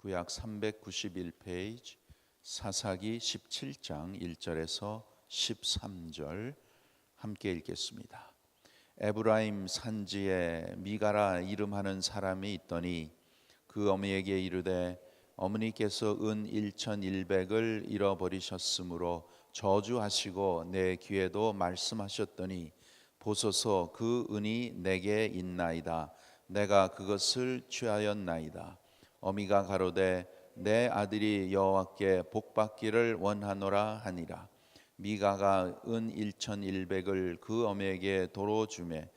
구약 391페이지 사사기 17장 1절에서 13절 함께 읽겠습니다. 에브라임 산지에 미가라 이름하는 사람이 있더니 그 어머니에게 이르되 어머니께서 은 1100을 잃어버리셨으므로 저주하시고 내 귀에도 말씀하셨더니 보소서 그 은이 내게 있나이다. 내가 그것을 취하였나이다. 어미가 가로되 내 아들이 여호와께 복받기를 원하노라 하니라. 미가가 은 1100을 그 어미에게 도로 주매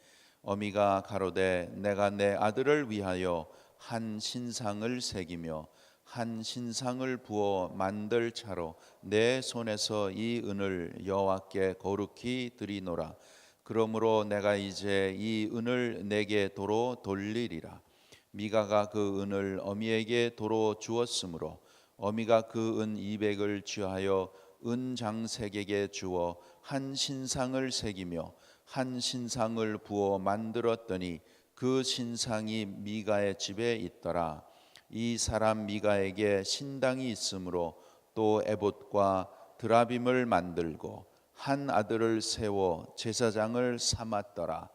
어미가 가로되 내가 내 아들을 위하여 한 신상을 새기며 한 신상을 부어 만들 차로 내 손에서 이 은을 여호와께 거룩히 드리노라. 그러므로 내가 이제 이 은을 내게 도로 돌리리라. 미가가 그 은을 어미에게 도로 주었으므로 어미가 그 은 200을 취하여 은장색에게 주어 한 신상을 새기며 한 신상을 부어 만들었더니 그 신상이 미가의 집에 있더라. 이 사람 미가에게 신당이 있으므로 또 에봇과 드라빔을 만들고 한 아들을 세워 제사장을 삼았더라.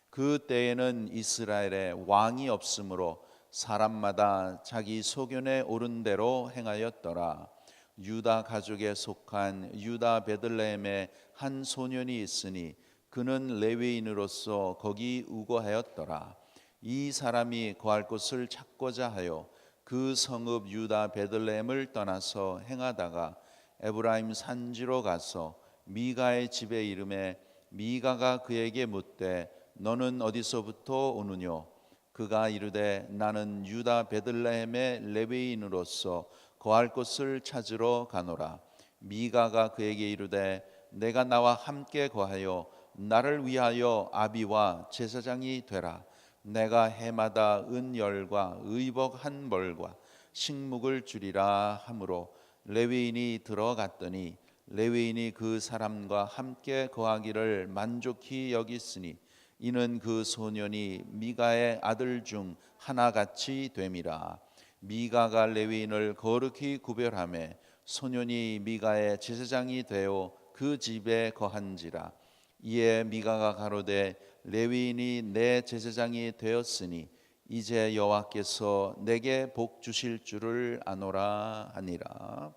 그 때에는 이스라엘에 왕이 없으므로 사람마다 자기 소견에 오른 대로 행하였더라. 유다 가족에 속한 유다 베들레헴에 한 소년이 있으니 그는 레위인으로서 거기 우거하였더라. 이 사람이 거할 곳을 찾고자 하여 그 성읍 유다 베들레헴을 떠나서 행하다가 에브라임 산지로 가서 미가의 집에 이르매 미가가 그에게 묻되 너는 어디서부터 오느뇨? 그가 이르되 나는 유다 베들레헴의 레위인으로서 거할 곳을 찾으러 가노라. 미가가 그에게 이르되 내가 나와 함께 거하여 나를 위하여 아비와 제사장이 되라. 내가 해마다 은열과 의복 한 벌과 식묵을 주리라 하므로 레위인이 들어갔더니 레위인이 그 사람과 함께 거하기를 만족히 여겼으니 이는 그 소년이 미가의 아들 중 하나같이 됨이라. 미가가 레위인을 거룩히 구별하매 소년이 미가의 제사장이 되어 그 집에 거한지라. 이에 미가가 가로되 레위인이 내 제사장이 되었으니 이제 여호와께서 내게 복 주실 줄을 아노라 하니라.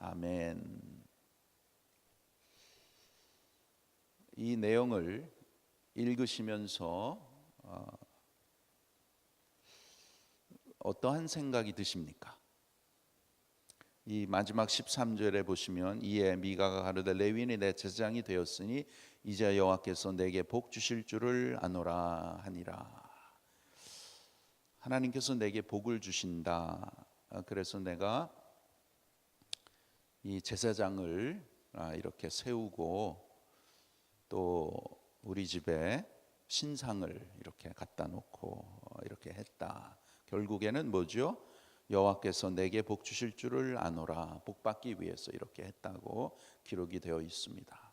아멘. 이 내용을 읽으시면서 어떠한 생각이 드십니까? 이 마지막 13절에 보시면 이에 미가가 가로되 레위인이 내 제사장이 되었으니 이제 여호와께서 내게 복 주실 줄을 아노라 하니라. 하나님께서 내게 복을 주신다. 그래서 내가 이 제사장을 이렇게 세우고 또 우리 집에 신상을 이렇게 갖다 놓고 이렇게 했다. 결국에는 뭐죠? 여호와께서 내게 복 주실 줄을 아노라. 복 받기 위해서 이렇게 했다고 기록이 되어 있습니다.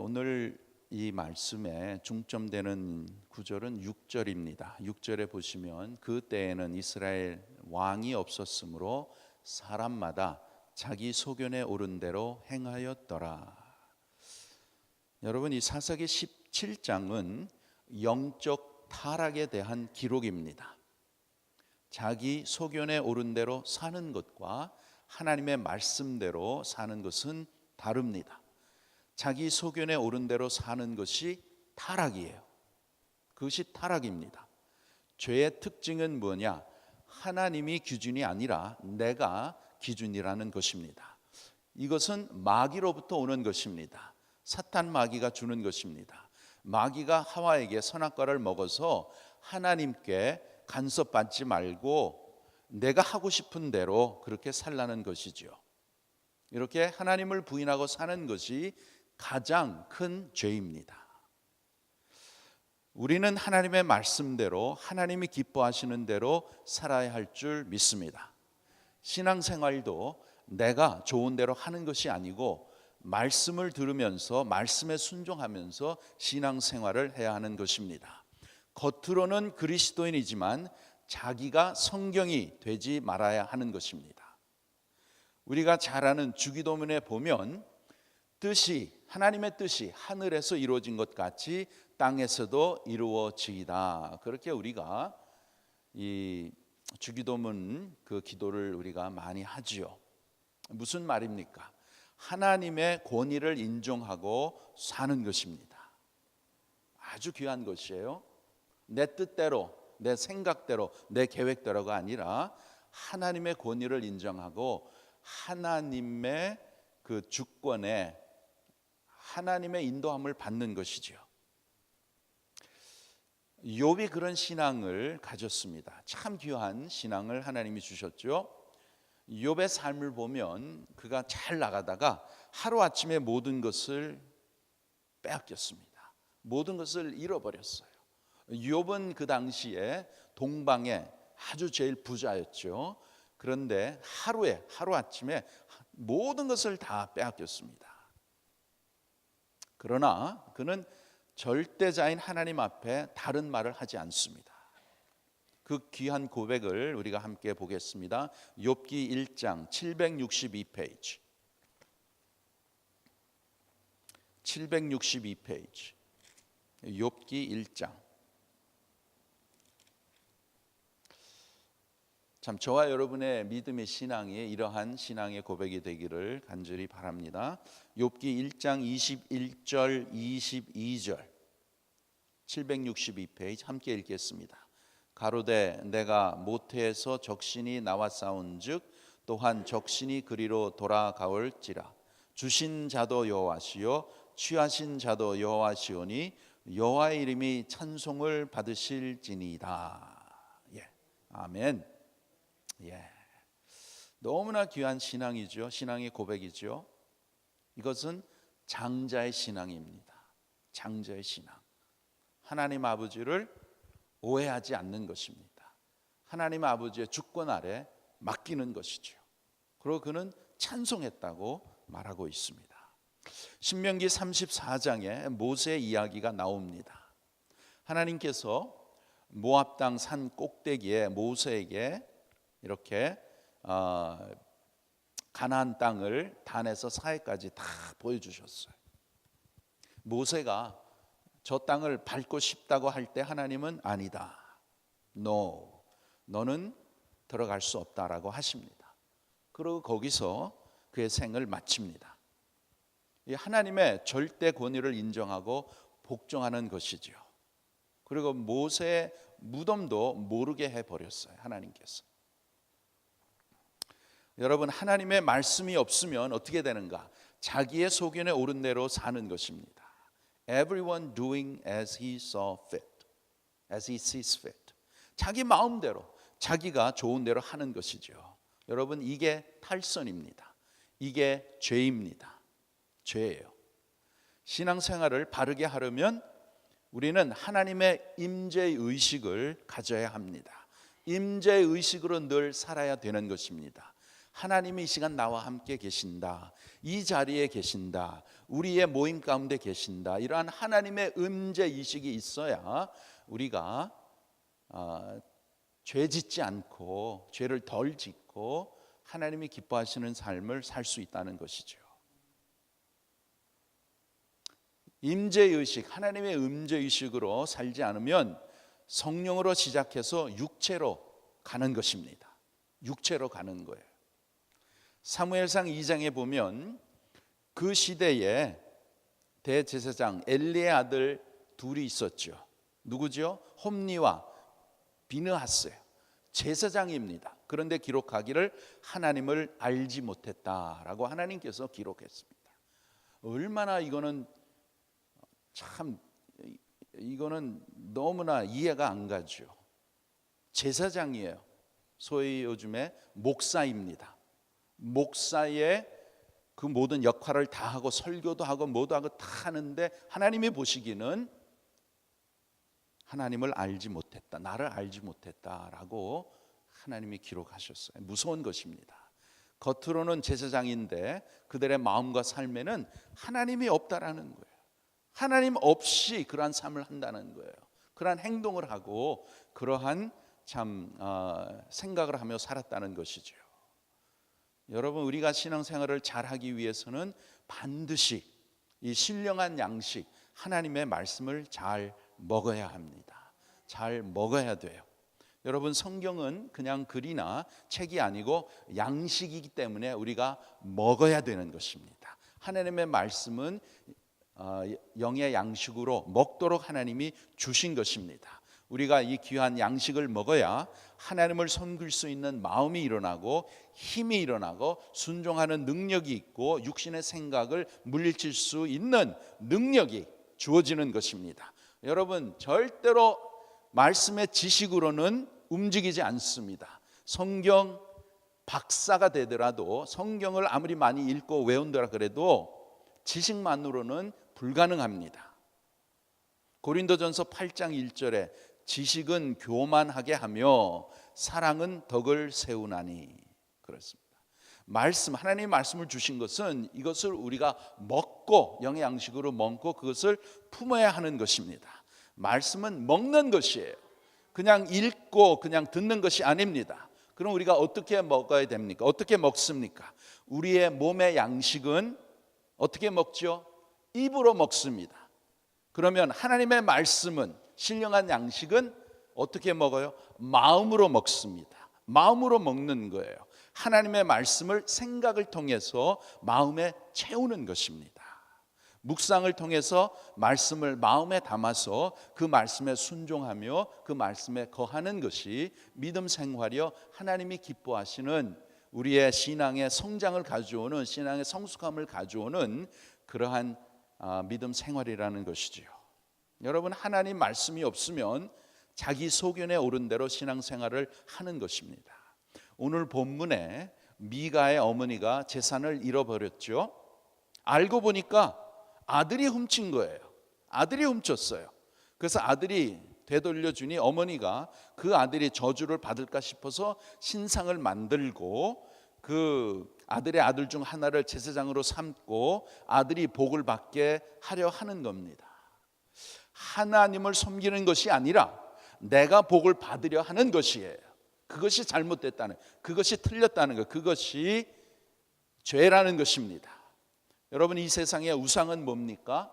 오늘 이 말씀에 중점되는 구절은 6절입니다. 6절에 보시면 그 때에는 이스라엘 왕이 없었으므로 사람마다 자기 소견에 오른 대로 행하였더라. 여러분, 이 사사기 17장은 영적 타락에 대한 기록입니다. 자기 소견에 오른 대로 사는 것과 하나님의 말씀대로 사는 것은 다릅니다. 자기 소견에 오른 대로 사는 것이 타락이에요. 그것이 타락입니다. 죄의 특징은 뭐냐? 하나님이 기준이 아니라 내가 기준이라는 것입니다. 이것은 마귀로부터 오는 것입니다. 사탄 마귀가 주는 것입니다. 마귀가 하와에게 선악과를 먹어서 하나님께 간섭받지 말고 내가 하고 싶은 대로 그렇게 살라는 것이죠. 이렇게 하나님을 부인하고 사는 것이 가장 큰 죄입니다. 우리는 하나님의 말씀대로 하나님이 기뻐하시는 대로 살아야 할 줄 믿습니다. 신앙생활도 내가 좋은 대로 하는 것이 아니고 말씀을 들으면서 말씀에 순종하면서 신앙생활을 해야 하는 것입니다. 겉으로는 그리스도인이지만 자기가 성경이 되지 말아야 하는 것입니다. 우리가 잘 아는 주기도문에 보면 하나님의 뜻이 하늘에서 이루어진 것 같이 땅에서도 이루어지이다. 그렇게 우리가 이 주기도문 그 기도를 우리가 많이 하지요. 무슨 말입니까? 하나님의 권위를 인정하고 사는 것입니다. 아주 귀한 것이에요. 내 뜻대로, 내 생각대로, 내 계획대로가 아니라 하나님의 권위를 인정하고 하나님의 그 주권에 하나님의 인도함을 받는 것이죠. 욥이 그런 신앙을 가졌습니다. 참 귀한 신앙을 하나님이 주셨죠. 욥의 삶을 보면 그가 잘 나가다가 하루아침에 모든 것을 빼앗겼습니다. 모든 것을 잃어버렸어요. 욥은 그 당시에 동방에 아주 제일 부자였죠. 그런데 하루아침에 모든 것을 다 빼앗겼습니다. 그러나 그는 절대자인 하나님 앞에 다른 말을 하지 않습니다. 그 귀한 고백을 우리가 함께 보겠습니다. 욥기 1장 762페이지 762페이지 욥기 1장. 참 저와 여러분의 믿음의 신앙이 이러한 신앙의 고백이 되기를 간절히 바랍니다. 욥기 1장 21절 22절 762페이지 함께 읽겠습니다. 가로되 내가 모태에서 적신이 나왔사온즉 또한 적신이 그리로 돌아가올지라. 주신 자도 여호와시요 취하신 자도 여호와시오니 여호와의 이름이 찬송을 받으실지니이다. 예, 아멘. 예, 너무나 귀한 신앙이죠. 신앙의 고백이죠. 이것은 장자의 신앙입니다. 장자의 신앙. 하나님 아버지를 오해하지 않는 것입니다. 하나님 아버지의 주권 아래 맡기는 것이죠. 그리고 그는 찬송했다고 말하고 있습니다. 신명기 34장에 모세의 이야기가 나옵니다. 하나님께서 모압 땅 산 꼭대기에 모세에게 이렇게 가나안 땅을 단에서 사해까지 다 보여주셨어요. 모세가 저 땅을 밟고 싶다고 할 때 하나님은 아니다. No, 너는 들어갈 수 없다라고 하십니다. 그리고 거기서 그의 생을 마칩니다. 이 하나님의 절대 권위를 인정하고 복종하는 것이죠. 그리고 모세의 무덤도 모르게 해버렸어요. 하나님께서. 여러분, 하나님의 말씀이 없으면 어떻게 되는가? 자기의 소견에 옳은 대로 사는 것입니다. Everyone doing as he saw fit, as he sees fit. 자기 마음대로, 자기가 좋은 대로 하는 것이죠. 여러분, 이게 탈선입니다. 이게 죄입니다. 죄예요. 신앙생활을 바르게 하려면 우리는 하나님의 임재의 의식을 가져야 합니다. 임재의 의식으로 늘 살아야 되는 것입니다. 하나님이 이 시간 나와 함께 계신다. 이 자리에 계신다. 우리의 모임 가운데 계신다. 이러한 하나님의 임재 의식이 있어야 우리가 죄 짓지 않고 죄를 덜 짓고 하나님이 기뻐하시는 삶을 살 수 있다는 것이죠. 임재의식, 하나님의 임재의식으로 살지 않으면 성령으로 시작해서 육체로 가는 것입니다. 육체로 가는 거예요. 사무엘상 2장에 보면 그 시대에 대제사장 엘리의 아들 둘이 있었죠. 누구죠? 홈니와 비느하스예요. 제사장입니다. 그런데 기록하기를 하나님을 알지 못했다라고 하나님께서 기록했습니다. 얼마나 이거는 너무나 이해가 안 가죠. 제사장이에요. 소위 요즘에 목사입니다. 목사의 그 모든 역할을 다 하고 설교도 하고 뭐도 하고 다 하는데 하나님이 보시기는 하나님을 알지 못했다, 나를 알지 못했다라고 하나님이 기록하셨어요. 무서운 것입니다. 겉으로는 제사장인데 그들의 마음과 삶에는 하나님이 없다라는 거예요. 하나님 없이 그러한 삶을 한다는 거예요. 그러한 행동을 하고 그러한 참 생각을 하며 살았다는 것이죠. 여러분, 우리가 신앙생활을 잘하기 위해서는 반드시 이 신령한 양식, 하나님의 말씀을 잘 먹어야 합니다. 잘 먹어야 돼요. 여러분, 성경은 그냥 글이나 책이 아니고 양식이기 때문에 우리가 먹어야 되는 것입니다. 하나님의 말씀은 영의 양식으로 먹도록 하나님이 주신 것입니다. 우리가 이 귀한 양식을 먹어야 하나님을 섬길 수 있는 마음이 일어나고 힘이 일어나고 순종하는 능력이 있고 육신의 생각을 물리칠 수 있는 능력이 주어지는 것입니다. 여러분, 절대로 말씀의 지식으로는 움직이지 않습니다. 성경 박사가 되더라도, 성경을 아무리 많이 읽고 외운다라 그래도 지식만으로는 불가능합니다. 고린도전서 8장 1절에 지식은 교만하게 하며 사랑은 덕을 세우나니, 그렇습니다. 말씀, 하나님의 말씀을 주신 것은 이것을 우리가 먹고 영의 양식으로 먹고 그것을 품어야 하는 것입니다. 말씀은 먹는 것이에요. 그냥 읽고 그냥 듣는 것이 아닙니다. 그럼 우리가 어떻게 먹어야 됩니까? 어떻게 먹습니까? 우리의 몸의 양식은 어떻게 먹죠? 입으로 먹습니다. 그러면 하나님의 말씀은, 신령한 양식은 어떻게 먹어요? 마음으로 먹습니다. 마음으로 먹는 거예요. 하나님의 말씀을 생각을 통해서 마음에 채우는 것입니다. 묵상을 통해서 말씀을 마음에 담아서 그 말씀에 순종하며 그 말씀에 거하는 것이 믿음 생활이요, 하나님이 기뻐하시는 우리의 신앙의 성장을 가져오는, 신앙의 성숙함을 가져오는 그러한 믿음 생활이라는 것이지요. 여러분, 하나님 말씀이 없으면 자기 소견에 오른 대로 신앙생활을 하는 것입니다. 오늘 본문에 미가의 어머니가 재산을 잃어버렸죠. 알고 보니까 아들이 훔친 거예요. 아들이 훔쳤어요. 그래서 아들이 되돌려주니 어머니가 그 아들이 저주를 받을까 싶어서 신상을 만들고 그 아들의 아들 중 하나를 제사장으로 삼고 아들이 복을 받게 하려 하는 겁니다. 하나님을 섬기는 것이 아니라 내가 복을 받으려 하는 것이에요. 그것이 잘못됐다는, 그것이 틀렸다는 것, 그것이 죄라는 것입니다. 여러분, 이 세상의 우상은 뭡니까?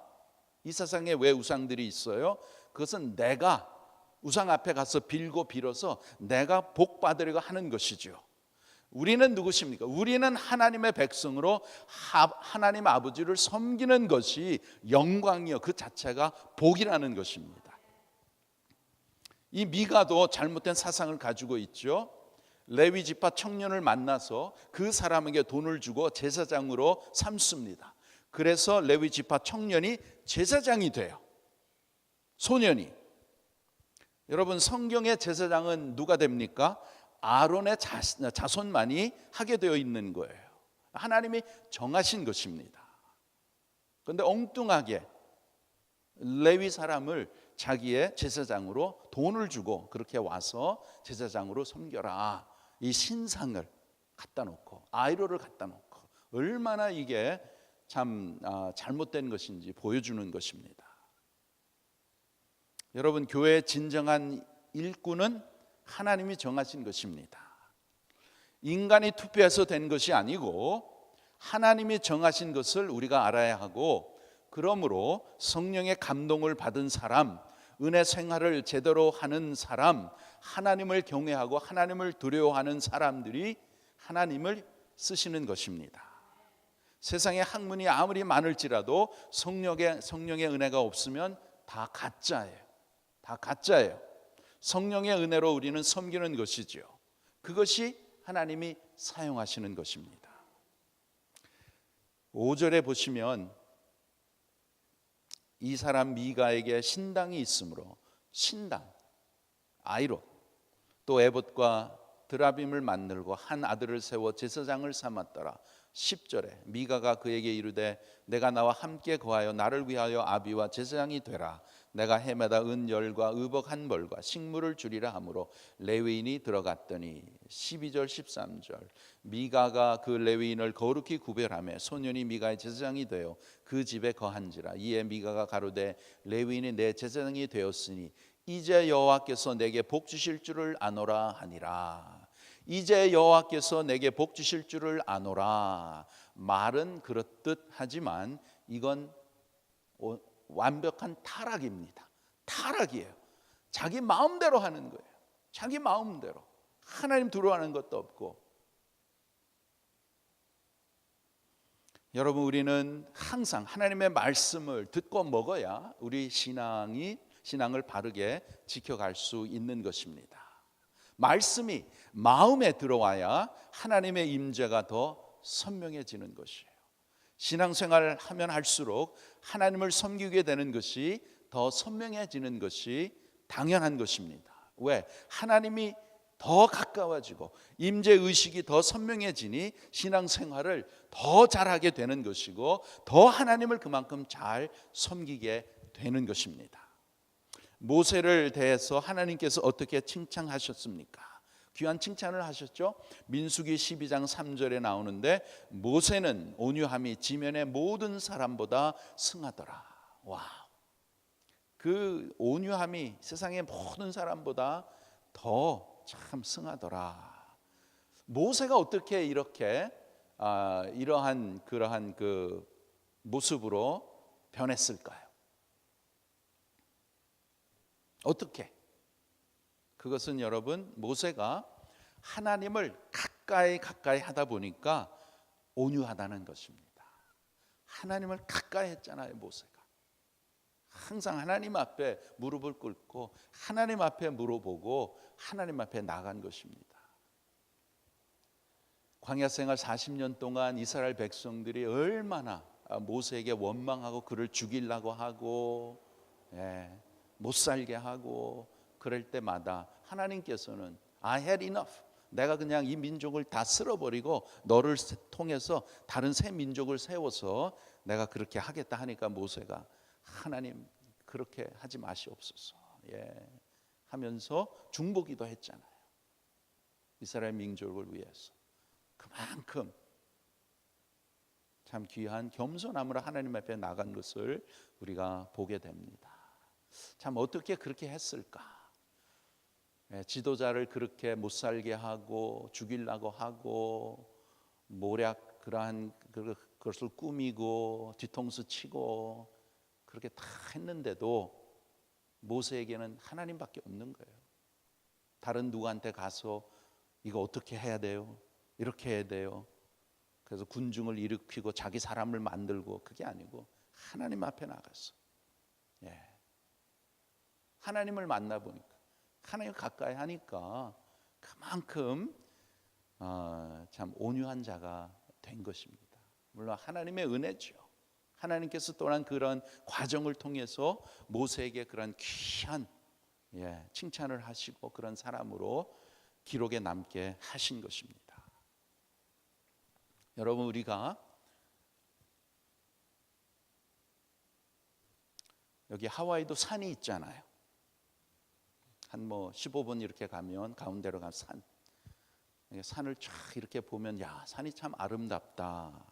이 세상에 왜 우상들이 있어요? 그것은 내가 우상 앞에 가서 빌어서 내가 복 받으려고 하는 것이죠. 우리는 누구십니까? 우리는 하나님의 백성으로 하나님 아버지를 섬기는 것이 영광이요, 그 자체가 복이라는 것입니다. 이 미가도 잘못된 사상을 가지고 있죠. 레위 지파 청년을 만나서 그 사람에게 돈을 주고 제사장으로 삼습니다. 그래서 레위 지파 청년이 제사장이 돼요. 소년이. 여러분, 성경의 제사장은 누가 됩니까? 아론의 자손만이 하게 되어 있는 거예요. 하나님이 정하신 것입니다. 그런데 엉뚱하게 레위 사람을 자기의 제사장으로 돈을 주고 그렇게 와서 제사장으로 섬겨라, 이 신상을 갖다 놓고, 아이로를 갖다 놓고, 얼마나 이게 참 잘못된 것인지 보여주는 것입니다. 여러분, 교회의 진정한 일꾼은 하나님이 정하신 것입니다. 인간이 투표해서 된 것이 아니고 하나님이 정하신 것을 우리가 알아야 하고, 그러므로 성령의 감동을 받은 사람, 은혜 생활을 제대로 하는 사람, 하나님을 경외하고 하나님을 두려워하는 사람들이 하나님을 쓰시는 것입니다. 세상에 학문이 아무리 많을지라도 성령의 은혜가 없으면 다 가짜예요. 다 가짜예요. 성령의 은혜로 우리는 섬기는 것이죠. 그것이 하나님이 사용하시는 것입니다. 5절에 보시면 이 사람 미가에게 신당이 있으므로, 신당, 아이로, 또 에봇과 드라빔을 만들고 한 아들을 세워 제사장을 삼았더라. 10절에 미가가 그에게 이르되 내가 나와 함께 거하여 나를 위하여 아비와 제사장이 되라. 내가 해마다 은열과 의복 한 벌과 식물을 주리라 하므로 레위인이 들어갔더니, 12절 13절 미가가 그 레위인을 거룩히 구별하며 소년이 미가의 제사장이 되어 그 집에 거한지라. 이에 미가가 가로되 레위인이 내 제사장이 되었으니 이제 여호와께서 내게 복 주실 줄을 아노라 하니라. 이제 여호와께서 내게 복 주실 줄을 아노라. 말은 그렇듯 하지만 이건 완벽한 타락입니다. 타락이에요. 자기 마음대로 하는 거예요. 자기 마음대로. 하나님 들어가는 것도 없고. 여러분, 우리는 항상 하나님의 말씀을 듣고 먹어야 우리 신앙을 바르게 지켜갈 수 있는 것입니다. 말씀이 마음에 들어와야 하나님의 임재가 더 선명해지는 것이에요. 신앙생활을 하면 할수록 하나님을 섬기게 되는 것이 더 선명해지는 것이 당연한 것입니다. 왜? 하나님이 더 가까워지고 임재의식이 더 선명해지니 신앙생활을 더 잘하게 되는 것이고 더 하나님을 그만큼 잘 섬기게 되는 것입니다. 모세를 대해서 하나님께서 어떻게 칭찬하셨습니까? 귀한 칭찬을 하셨죠. 민수기 12장 3절에 나오는데 모세는 온유함이 지면의 모든 사람보다 승하더라. 와, 그 온유함이 세상의 모든 사람보다 더 참 승하더라. 모세가 어떻게 이렇게 그러한 그 모습으로 변했을까요? 어떻게? 그것은 여러분, 모세가 하나님을 가까이 하다 보니까 온유하다는 것입니다. 하나님을 가까이 했잖아요, 모세가. 항상 하나님 앞에 무릎을 꿇고 하나님 앞에 물어보고 하나님 앞에 나간 것입니다. 광야 생활 40년 동안 이스라엘 백성들이 얼마나 모세에게 원망하고 그를 죽이려고 하고 못 살게 하고 그럴 때마다 하나님께서는 I had enough. 내가 그냥 이 민족을 다 쓸어버리고 너를 통해서 다른 새 민족을 세워서 내가 그렇게 하겠다 하니까 모세가 하나님 그렇게 하지 마시옵소서 하면서 중보기도 했잖아요. 이스라엘 민족을 위해서. 그만큼 참 귀한 겸손함으로 하나님 앞에 나간 것을 우리가 보게 됩니다. 참 어떻게 그렇게 했을까? 지도자를 그렇게 못 살게 하고 죽이려고 하고 모략 그러한 그것을 꾸미고 뒤통수 치고 그렇게 다 했는데도 모세에게는 하나님밖에 없는 거예요. 다른 누구한테 가서 이거 어떻게 해야 돼요? 이렇게 해야 돼요. 그래서 군중을 일으키고 자기 사람을 만들고 그게 아니고 하나님 앞에 나갔어. 하나님을 만나보니까 하나님 가까이 하니까 그만큼 참 온유한 자가 된 것입니다. 물론 하나님의 은혜죠. 하나님께서 또한 그런 과정을 통해서 모세에게 그런 귀한 칭찬을 하시고 그런 사람으로 기록에 남게 하신 것입니다. 여러분, 우리가 여기 하와이도 산이 있잖아요. 한 15분 이렇게 가면 가운데로 간 산을 쫙 이렇게 보면 야, 산이 참 아름답다.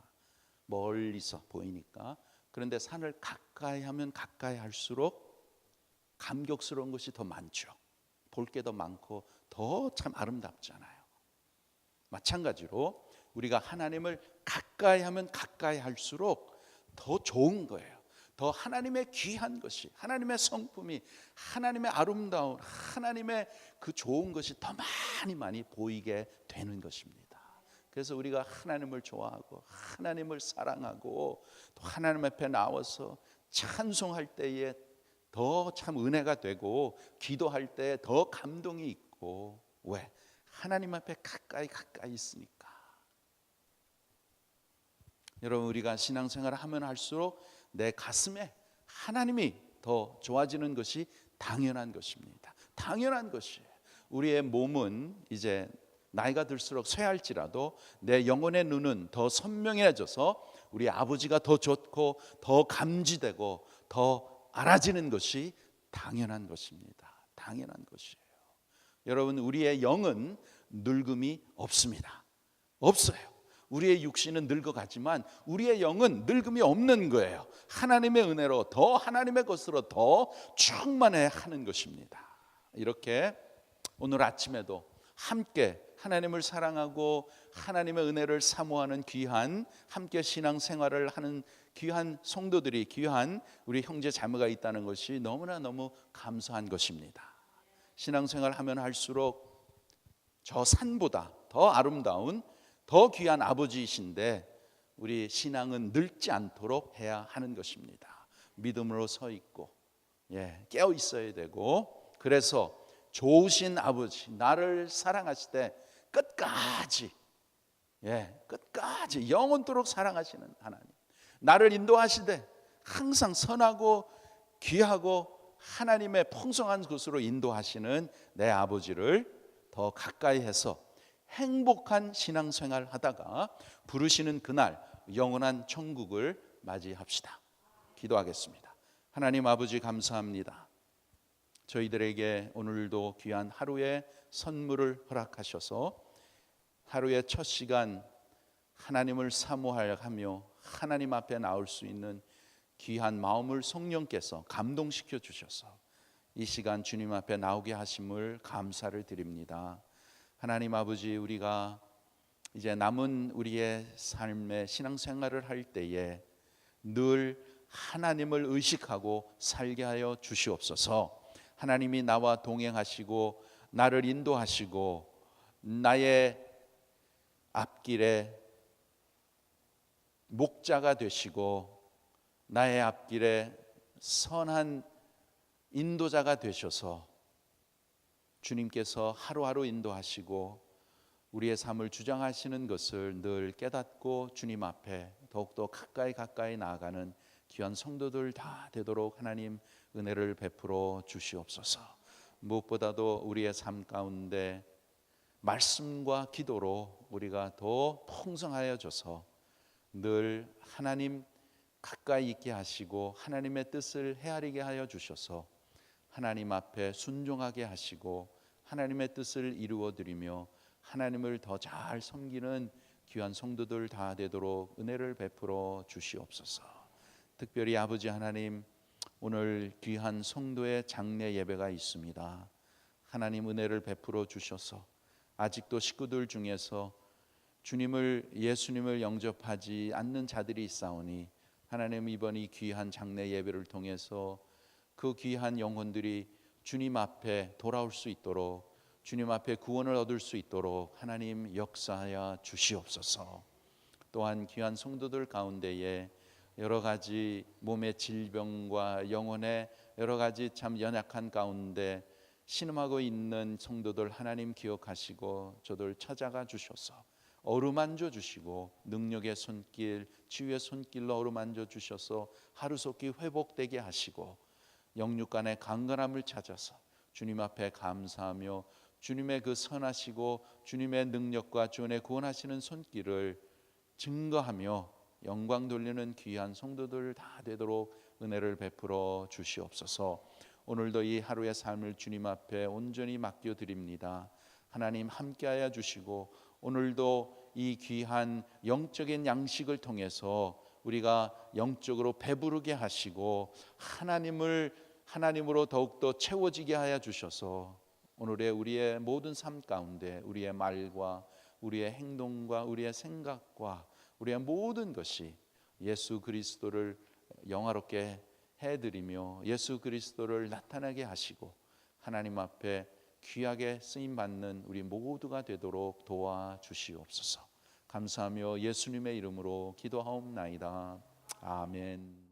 멀리서 보이니까. 그런데 산을 가까이 하면 가까이 할수록 감격스러운 것이 더 많죠. 볼 게 더 많고 더 참 아름답잖아요. 마찬가지로 우리가 하나님을 가까이 하면 가까이 할수록 더 좋은 거예요. 더 하나님의 귀한 것이, 하나님의 성품이, 하나님의 아름다운, 하나님의 그 좋은 것이 더 많이 보이게 되는 것입니다. 그래서 우리가 하나님을 좋아하고 하나님을 사랑하고 또 하나님 앞에 나와서 찬송할 때에 더 참 은혜가 되고 기도할 때 더 감동이 있고. 왜? 하나님 앞에 가까이 있으니까. 여러분, 우리가 신앙생활을 하면 할수록 내 가슴에 하나님이 더 좋아지는 것이 당연한 것입니다. 당연한 것이에요. 우리의 몸은 이제 나이가 들수록 쇠할지라도 내 영혼의 눈은 더 선명해져서 우리 아버지가 더 좋고 더 감지되고 더 알아지는 것이 당연한 것입니다. 당연한 것이에요. 여러분, 우리의 영은 늙음이 없습니다. 없어요. 우리의 육신은 늙어가지만 우리의 영은 늙음이 없는 거예요. 하나님의 은혜로 더 하나님의 것으로 더 충만해 하는 것입니다. 이렇게 오늘 아침에도 함께 하나님을 사랑하고 하나님의 은혜를 사모하는 귀한 함께 신앙생활을 하는 귀한 성도들이, 귀한 우리 형제 자매가 있다는 것이 너무나 너무 감사한 것입니다. 신앙생활 하면 할수록 저 산보다 더 아름다운 더 귀한 아버지이신데 우리 신앙은 늙지 않도록 해야 하는 것입니다. 믿음으로 서 있고 깨어 있어야 되고, 그래서 좋으신 아버지, 나를 사랑하시되 끝까지 끝까지 영원토록 사랑하시는 하나님, 나를 인도하시되 항상 선하고 귀하고 하나님의 풍성한 곳으로 인도하시는 내 아버지를 더 가까이 해서 행복한 신앙생활 하다가 부르시는 그날 영원한 천국을 맞이합시다. 기도하겠습니다. 하나님 아버지, 감사합니다. 저희들에게 오늘도 귀한 하루의 선물을 허락하셔서 하루의 첫 시간 하나님을 사모하며 하나님 앞에 나올 수 있는 귀한 마음을 성령께서 감동시켜 주셔서 이 시간 주님 앞에 나오게 하심을 감사를 드립니다. 하나님 아버지, 우리가 이제 남은 우리의 삶의 신앙생활을 할 때에 늘 하나님을 의식하고 살게 하여 주시옵소서. 하나님이 나와 동행하시고 나를 인도하시고 나의 앞길에 목자가 되시고 나의 앞길에 선한 인도자가 되셔서 주님께서 하루하루 인도하시고 우리의 삶을 주장하시는 것을 늘 깨닫고 주님 앞에 더욱더 가까이 나아가는 귀한 성도들 다 되도록 하나님 은혜를 베풀어 주시옵소서. 무엇보다도 우리의 삶 가운데 말씀과 기도로 우리가 더 풍성하여져서 늘 하나님 가까이 있게 하시고 하나님의 뜻을 헤아리게 하여 주셔서 하나님 앞에 순종하게 하시고 하나님의 뜻을 이루어 드리며 하나님을 더 잘 섬기는 귀한 성도들 다 되도록 은혜를 베풀어 주시옵소서. 특별히 아버지 하나님, 오늘 귀한 성도의 장례 예배가 있습니다. 하나님 은혜를 베풀어 주셔서 아직도 식구들 중에서 예수님을 영접하지 않는 자들이 있사오니 하나님, 이번 이 귀한 장례 예배를 통해서 그 귀한 영혼들이 주님 앞에 돌아올 수 있도록, 주님 앞에 구원을 얻을 수 있도록 하나님 역사하여 주시옵소서. 또한 귀한 성도들 가운데에 여러 가지 몸의 질병과 영혼의 여러 가지 참 연약한 가운데 신음하고 있는 성도들 하나님 기억하시고 저들 찾아가 주셔서 어루만져 주시고 능력의 손길, 치유의 손길로 어루만져 주셔서 하루속히 회복되게 하시고 영육간의 강건함을 찾아서 주님 앞에 감사하며 주님의 그 선하시고 주님의 능력과 주님의 구원하시는 손길을 증거하며 영광 돌리는 귀한 성도들 다 되도록 은혜를 베풀어 주시옵소서. 오늘도 이 하루의 삶을 주님 앞에 온전히 맡겨드립니다. 하나님 함께하여 주시고 오늘도 이 귀한 영적인 양식을 통해서 우리가 영적으로 배부르게 하시고 하나님으로 더욱더 채워지게 하여 주셔서 오늘의 우리의 모든 삶 가운데 우리의 말과 우리의 행동과 우리의 생각과 우리의 모든 것이 예수 그리스도를 영화롭게 해드리며 예수 그리스도를 나타나게 하시고 하나님 앞에 귀하게 쓰임받는 우리 모두가 되도록 도와주시옵소서. 감사하며 예수님의 이름으로 기도하옵나이다. 아멘.